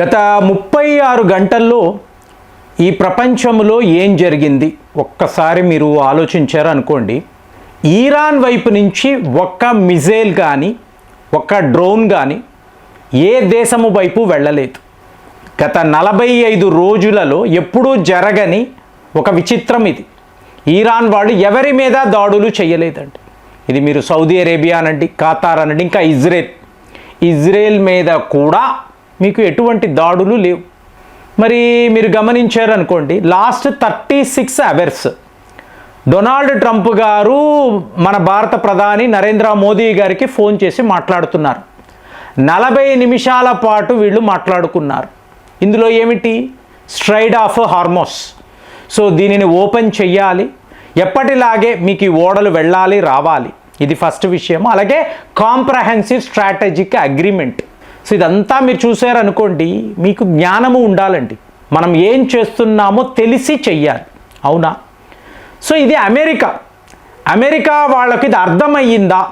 గత 36 గంటల్లో ఈ ప్రపంచంలో ఏం జరిగింది ఒక్కసారి మీరు ఆలోచించారు అనుకోండి. ఇరాన్ వైపు నుంచి ఒక్క మిజైల్ కానీ ఒక్క డ్రోన్ కానీ ఏ దేశము వైపు వెళ్ళలేదు. గత 45 రోజులలో ఎప్పుడూ జరగని ఒక విచిత్రం ఇది. ఇరాన్ వాళ్ళు ఎవరి మీద దాడులు చేయలేదండి. ఇది మీరు సౌదీ అరేబియా అనండి, ఖతార్ అనండి, ఇంకా ఇజ్రాయెల్ మీద కూడా మీకు ఎటువంటి దాడులు లేవు. మరి మీరు గమనించారనుకోండి, లాస్ట్ 36 అవర్స్ డొనాల్డ్ ట్రంప్ గారు మన భారత ప్రధాని నరేంద్ర మోదీ గారికి ఫోన్ చేసి మాట్లాడుతున్నారు. 40 నిమిషాల పాటు వీళ్ళు మాట్లాడుకున్నారు. ఇందులో ఏమిటి? Straight of Hormuz. సో దీనిని ఓపెన్ చెయ్యాలి, ఎప్పటిలాగే మీకు ఈ ఓడలు వెళ్ళాలి రావాలి, ఇది ఫస్ట్ విషయం. అలాగే కాంప్రహెన్సివ్ స్ట్రాటజిక్ అగ్రిమెంట్. సో ఇదంతా మీరు చూసారనుకోండి, మీకు జ్ఞానము ఉండాలండి. మనం ఏం చేస్తున్నామో తెలిసి చెయ్యాలి, అవునా? సో ఇది అమెరికా వాళ్ళకి ఇది అర్థమయ్యిందా?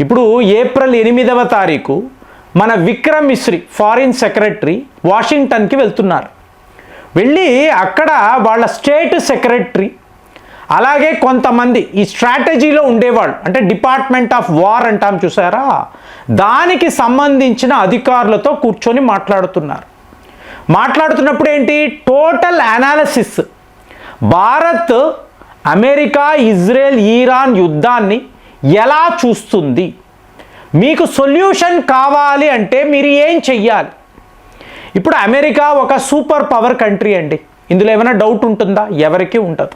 ఇప్పుడు ఏప్రిల్ 8వ తారీఖు మన విక్రమ్ మిశ్రీ ఫారిన్ సెక్రటరీ వాషింగ్టన్కి వెళ్తున్నారు. వెళ్ళి అక్కడ వాళ్ళ స్టేట్ సెక్రటరీ అలాగే కొంతమంది ఈ స్ట్రాటజీలో ఉండేవాళ్ళు, అంటే డిపార్ట్మెంట్ ఆఫ్ వార్ అంటాం చూసారా, దానికి సంబంధించిన అధికారులతో కూర్చొని మాట్లాడుతున్నప్పుడు ఏంటి? Total analysis, Bharat America Israel Iran యుద్ధాన్ని ఎలా చూస్తుంది, మీకు సొల్యూషన్ కావాలి అంటే మీరు ఏం చెయ్యాలి. ఇప్పుడు అమెరికా ఒక సూపర్ పవర్ కంట్రీ అండి, ఇందులో ఏమైనా డౌట్ ఉంటుందా? ఎవరికీ ఉండదు.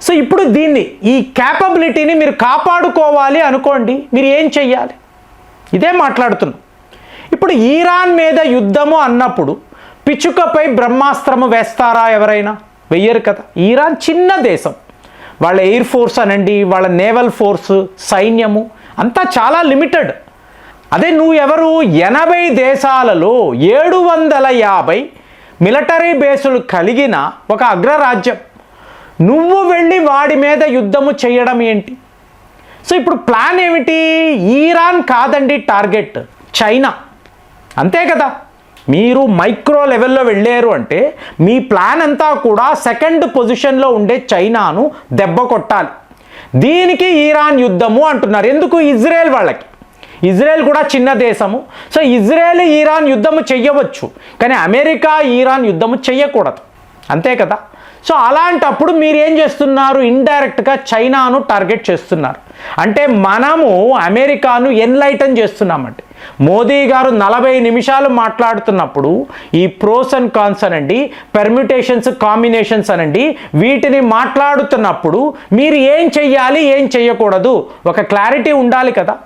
సో ఇప్పుడు దీన్ని, ఈ క్యాపబిలిటీని మీరు కాపాడుకోవాలి అనుకోండి, మీరు ఏం చెయ్యాలి? ఇదే మాట్లాడుతున్నాం. ఇప్పుడు ఇరాన్ మీద యుద్ధము అన్నప్పుడు పిచ్చుకపై బ్రహ్మాస్త్రము వేస్తారా? ఎవరైనా వెయ్యరు కదా. ఇరాన్ చిన్న దేశం, వాళ్ళ ఎయిర్ ఫోర్స్ అనండి, వాళ్ళ నేవల్ ఫోర్స్, సైన్యము అంతా చాలా లిమిటెడ్. అదే నువ్వు ఎవరు? 80 దేశాలలో 750 మిలిటరీ బేసులు కలిగిన ఒక అగ్రరాజ్యం. నువ్వు వెళ్ళి వాడి మీద యుద్ధము చేయడం ఏంటి? సో ఇప్పుడు ప్లాన్ ఏమిటి? ఇరాన్ కాదండి టార్గెట్, చైనా, అంతే కదా. మీరు మైక్రో లెవెల్లో వెళ్ళారు అంటే మీ ప్లాన్ అంతా కూడా సెకండ్ పొజిషన్లో ఉండే చైనాను దెబ్బ కొట్టాలి. దీనికి ఇరాన్ యుద్ధము అంటున్నారు. ఎందుకు? ఇజ్రాయెల్ వాళ్ళకి, ఇజ్రాయెల్ కూడా చిన్న దేశము. సో ఇజ్రాయెల్ ఇరాన్ యుద్ధము చెయ్యవచ్చు, కానీ అమెరికా ఇరాన్ యుద్ధము చెయ్యకూడదు, అంతే కదా. సో అలాంటప్పుడు మీరు ఏం చేస్తున్నారు? ఇండైరెక్ట్గా చైనాను టార్గెట్ చేస్తున్నారు. అంటే మనము అమెరికాను ఎన్లైటన్ చేస్తున్నామండి. మోదీ గారు 40 నిమిషాలు మాట్లాడుతున్నప్పుడు ఈ ప్రోస్ అండ్ కాన్స్ అనండి, పెర్మ్యుటేషన్స్, కాంబినేషన్స్ అనండి, వీటిని మాట్లాడుతున్నప్పుడు మీరు ఏం చెయ్యాలి, ఏం చెయ్యకూడదు, ఒక క్లారిటీ ఉండాలి కదా.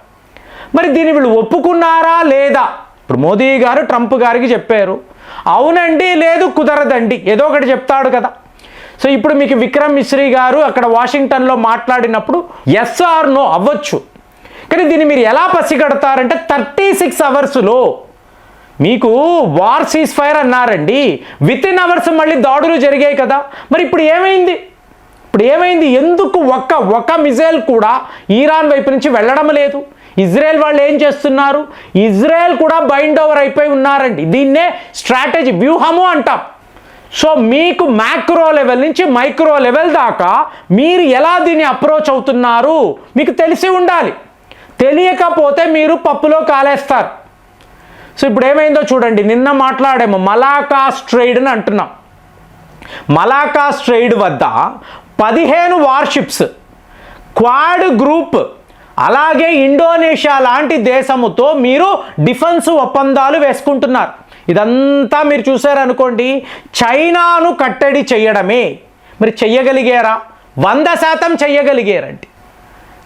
మరి దీన్ని వీళ్ళు ఒప్పుకున్నారా లేదా? ఇప్పుడు మోదీ గారు ట్రంప్ గారికి చెప్పారు, అవునండి, లేదు, కుదరదండి, ఏదో ఒకటి చెప్తాడు కదా. సో ఇప్పుడు మీకు విక్రమ్ మిశ్రీ గారు అక్కడ వాషింగ్టన్లో మాట్లాడినప్పుడు ఎస్ ఆర్ నో అవ్వచ్చు. కానీ దీన్ని మీరు ఎలా పసిగడతారంటే 36 అవర్స్లో మీకు వార్ సీజ్ ఫైర్ అన్నారండి, వితిన్ అవర్స్ మళ్ళీ దాడులు జరిగాయి కదా. మరి ఇప్పుడు ఏమైంది? ఎందుకు ఒక్క మిజైల్ కూడా ఇరాన్ వైపు నుంచి వెళ్ళడం లేదు? ఇజ్రాయెల్ వాళ్ళు ఏం చేస్తున్నారు? ఇజ్రాయెల్ కూడా బైండ్ ఓవర్ అయిపోయి ఉన్నారండి. దీన్నే స్ట్రాటజీ, వ్యూహము అంటాం. సో మీకు మ్యాక్రో లెవెల్ నుంచి మైక్రో లెవెల్ దాకా మీరు ఎలా దీన్ని అప్రోచ్ అవుతున్నారు మీకు తెలిసి ఉండాలి. తెలియకపోతే మీరు పప్పులో కాలేస్తారు. సో ఇప్పుడు ఏమైందో చూడండి. నిన్న మాట్లాడేమో మలాకా స్ట్రైడ్ అని అంటున్నాం. మలాకా స్ట్రైడ్ వద్ద 15 వార్షిప్స్, క్వాడ్ గ్రూప్, అలాగే ఇండోనేషియా లాంటి దేశముతో మీరు డిఫెన్స్ ఒప్పందాలు వేసుకుంటున్నారు. ఇదంతా మీరు చూసారనుకోండి, చైనాను కట్టడి చేయడమే. మరి చెయ్యగలిగారా? 100% చెయ్యగలిగారండి.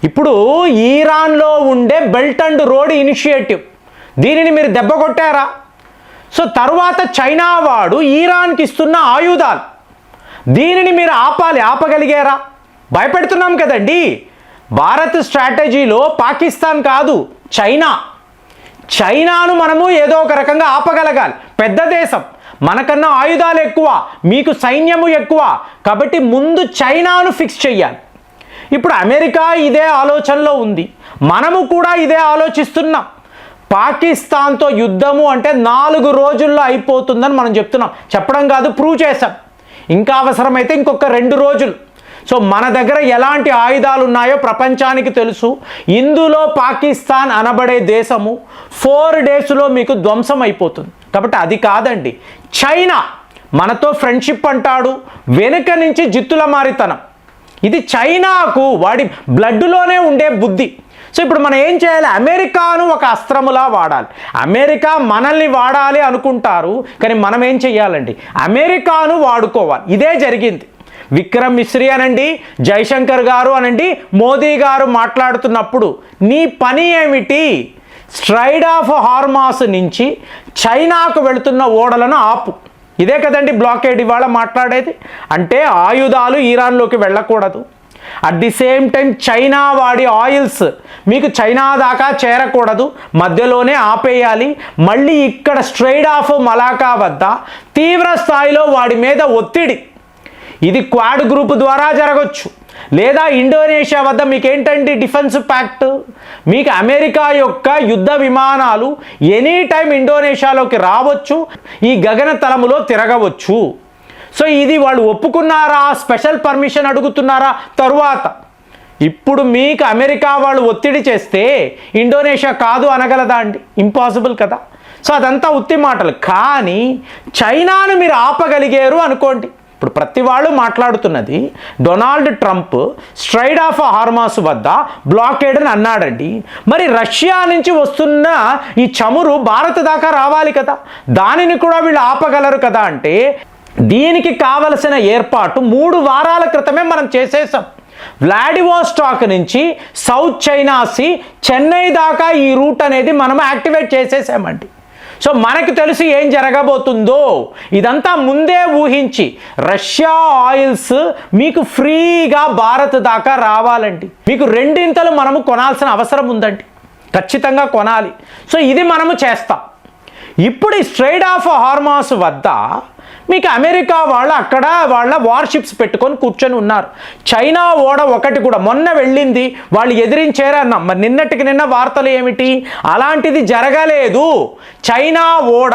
ఇప్పుడు ఇరాన్లో ఉండే బెల్ట్ అండ్ రోడ్ ఇనిషియేటివ్, దీనిని మీరు దెబ్బ కొట్టారా? సో తర్వాత చైనా వాడు ఇరాన్కి ఇస్తున్న ఆయుధాలు, దీనిని మీరు ఆపగలిగారా? భయపెడుతున్నాం కదండి. భారత్ స్ట్రాటజీలో పాకిస్తాన్ కాదు, చైనాను మనము ఏదో ఒక రకంగా ఆపగలగాలి. పెద్ద దేశం, మనకన్నా ఆయుధాలు ఎక్కువ, మీకు సైన్యము ఎక్కువ, కాబట్టి ముందు చైనాను ఫిక్స్ చెయ్యాలి. ఇప్పుడు అమెరికా ఇదే ఆలోచనలో ఉంది, మనము కూడా ఇదే ఆలోచిస్తున్నాం. పాకిస్తాన్తో యుద్ధము అంటే 4 రోజుల్లో అయిపోతుందని మనం చెప్తున్నాం. చెప్పడం కాదు, ప్రూవ్ చేశాం. ఇంకా అవసరమైతే ఇంకొక 2 రోజులు. సో మన దగ్గర ఎలాంటి ఆయుధాలు ఉన్నాయో ప్రపంచానికి తెలుసు. ఇందులో పాకిస్తాన్ అనబడే దేశము 4 డేస్లో మీకు ధ్వంసం అయిపోతుంది. కాబట్టి అది కాదండి. చైనా మనతో ఫ్రెండ్షిప్ అంటాడు, వెనుక నుంచి జిత్తుల మారితనం. ఇది చైనాకు వాడి బ్లడ్లోనే ఉండే బుద్ధి. సో ఇప్పుడు మనం ఏం చేయాలి? అమెరికాను ఒక అస్త్రములా వాడాలి. అమెరికా మనల్ని వాడాలి అనుకుంటారు, కానీ మనం ఏం చేయాలండి? అమెరికాను వాడుకోవాలి. ఇదే జరిగింది. విక్రమ్ మిశ్రీ అనండి, జైశంకర్ గారు అనండి, మోదీ గారు మాట్లాడుతున్నప్పుడు నీ పని ఏమిటి? స్ట్రైట్ ఆఫ్ హార్మాస్ నుంచి చైనాకు వెళుతున్న ఓడలను ఆపు. ఇదే కదండి బ్లాకేడ్ ఇవాళ మాట్లాడేది. అంటే ఆయుధాలు ఇరాన్లోకి వెళ్ళకూడదు. At the same time China వాడి ఆయిల్స్ మీకు చైనా దాకా చేరకూడదు, మధ్యలోనే ఆపేయాలి. మళ్ళీ ఇక్కడ స్ట్రైట్ ఆఫ్ మలాకా వద్ద తీవ్ర స్థాయిలో వాడి మీద ఒత్తిడి. ఇది క్వాడ్ గ్రూప్ ద్వారా జరగవచ్చు, లేదా ఇండోనేషియా వద్ద మీకేంటండి డిఫెన్స్ ప్యాక్ట్. మీకు అమెరికా యొక్క యుద్ధ విమానాలు ఎనీ టైం ఇండోనేషియాలోకి రావచ్చు, ఈ గగనతలములో తిరగవచ్చు. సో ఇది వాళ్ళు ఒప్పుకున్నారా? స్పెషల్ పర్మిషన్ అడుగుతున్నారా? తరువాత ఇప్పుడు మీకు అమెరికా వాళ్ళు ఒత్తిడి చేస్తే ఇండోనేషియా కాదు అనగలదా అండి? ఇంపాసిబుల్ కదా. సో అదంతా ఉత్తి మాటలు. కానీ చైనాను మీరు ఆపగలిగారు అనుకోండి. ఇప్పుడు ప్రతి వాళ్ళు మాట్లాడుతున్నది డొనాల్డ్ ట్రంప్ స్ట్రైట్ ఆఫ్ హార్మాస్ వద్ద బ్లాకేడ్ అని అన్నాడండి. మరి రష్యా నుంచి వస్తున్న ఈ చమురు భారత్ దాకా రావాలి కదా, దానిని కూడా వీళ్ళు ఆపగలరు కదా. అంటే దీనికి కావలసిన ఏర్పాటు 3 వారాల క్రితమే మనం చేసేసాం. వ్లాడివోస్టాక్ నుంచి సౌత్ చైనా సీ, చెన్నై దాకా ఈ రూట్ అనేది మనం యాక్టివేట్ చేసేసామండి. సో మనకు తెలుసు ఏం జరగబోతుందో. ఇదంతా ముందే ఊహించి రష్యా ఆయిల్స్ మీకు ఫ్రీగా భారత్ దాకా రావాలండి. మీకు 2 మనము కొనాల్సిన అవసరం ఉందండి, ఖచ్చితంగా కొనాలి. సో ఇది మనము చేస్తాం. ఇప్పుడు ఈ స్ట్రైట్ ఆఫ్ హార్మాస్ వద్ద మీకు అమెరికా వాళ్ళు అక్కడ వాళ్ళ వార్షిప్స్ పెట్టుకొని కూర్చొని ఉన్నారు. చైనా ఓడ ఒకటి కూడా మొన్న వెళ్ళింది, వాళ్ళు ఎదిరించారు అన్నాం. మరి నిన్నటికి నిన్న వార్తలు ఏమిటి? అలాంటిది జరగలేదు. చైనా ఓడ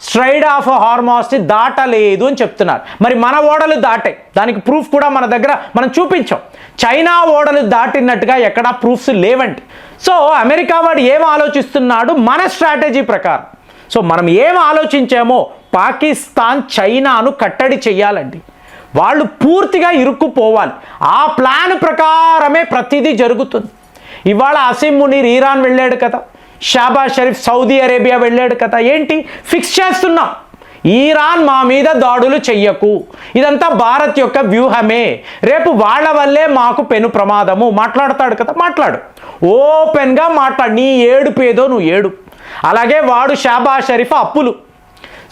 స్ట్రైట్ ఆఫ్ హార్మాస్ని దాటలేదు అని చెప్తున్నారు. మరి మన ఓడలు దాటాయి, దానికి ప్రూఫ్ కూడా మన దగ్గర మనం చూపించాం. చైనా ఓడలు దాటినట్టుగా ఎక్కడా ప్రూఫ్స్ లేవండి. సో అమెరికా వాడు ఏం ఆలోచిస్తున్నాడు? మన స్ట్రాటజీ ప్రకారం. సో మనం ఏం ఆలోచించామో పాకిస్తాన్ చైనాను కట్టడి చేయాలండి. వాళ్ళు పూర్తిగా ఇరుక్కుపోవాలి. ఆ ప్లాన్ ప్రకారమే ప్రతిదీ జరుగుతుంది. ఇవాళ అసీం మునీర్ ఇరాన్ వెళ్ళాడు కదా, షాబాజ్ షరీఫ్ సౌదీ అరేబియా వెళ్ళాడు కదా. ఏంటి ఫిక్స్ చేస్తున్నాం? ఈరాన్ మా మీద దాడులు చెయ్యకు, ఇదంతా భారత్ యొక్క వ్యూహమే, రేపు వాళ్ళ వల్లే మాకు పెను ప్రమాదము. మాట్లాడతాడు కదా, మాట్లాడు, ఓపెన్గా మాట్లాడు. నీ ఏడుపు ఏదో నువ్వు ఏడు. అలాగే వాడు షాబాజ్ షరీఫ్ అప్పులు,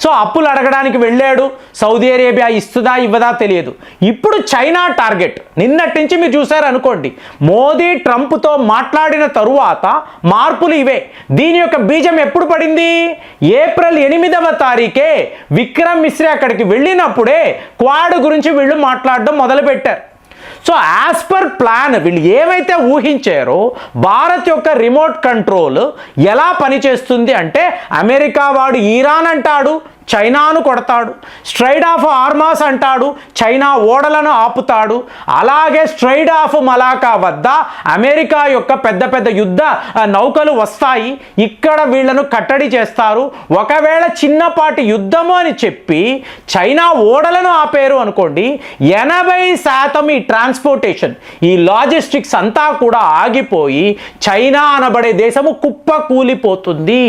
సో అప్పులు అడగడానికి వెళ్ళాడు. సౌదీ అరేబియా ఇస్తుందా ఇవ్వదా తెలియదు. ఇప్పుడు చైనా టార్గెట్. నిన్నటి నుంచి మీరు చూసారు అనుకోండి, మోదీ ట్రంప్తో మాట్లాడిన తరువాత మార్పులు ఇవే. దీని యొక్క బీజం ఎప్పుడు పడింది? ఏప్రిల్ 8వ తారీఖే విక్రమ్ మిశ్రీ అక్కడికి వెళ్ళినప్పుడే క్వాడ్ గురించి వీళ్ళు మాట్లాడడం మొదలుపెట్టారు. సో యాజ్ పర్ ప్లాన్ వీళ్ళు ఏమైతే ఊహించారో భారత్ యొక్క రిమోట్ కంట్రోల్ ఎలా పనిచేస్తుంది అంటే, అమెరికా వాడు ఇరాన్ అంటాడు, చైనాను కొడతాడు. స్ట్రైట్ ఆఫ్ హార్మాస్ అంటాడు, చైనా ఓడలను ఆపుతాడు. అలాగే స్ట్రైట్ ఆఫ్ మలాకా వద్ద అమెరికా యొక్క పెద్ద పెద్ద యుద్ధ నౌకలు వస్తాయి, ఇక్కడ వీళ్ళను కట్టడి చేస్తారు. ఒకవేళ చిన్నపాటి యుద్ధము అని చెప్పి చైనా ఓడలను ఆపేరు అనుకోండి, 80% ఈ ట్రాన్స్పోర్టేషన్, ఈ లాజిస్టిక్స్ అంతా కూడా ఆగిపోయి చైనా అనబడే దేశము కుప్ప కూలిపోతుంది.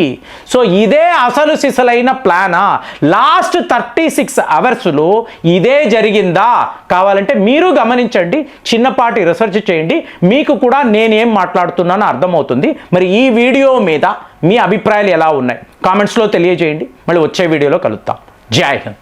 సో ఇదే అసలు సిసలైన ప్లానా? లాస్ట్ 36 అవర్స్లో ఇదే జరిగిందా? కావాలంటే మీరు గమనించండి, చిన్నపాటి రీసెర్చ్ చేయండి, మీకు కూడా నేనేం మాట్లాడుతున్నానో అర్థమవుతుంది. మరి ఈ వీడియో మీద మీ అభిప్రాయాలు ఎలా ఉన్నాయి కామెంట్స్లో తెలియజేయండి. మళ్ళీ వచ్చే వీడియోలో కలుద్దాం. జై హింద్.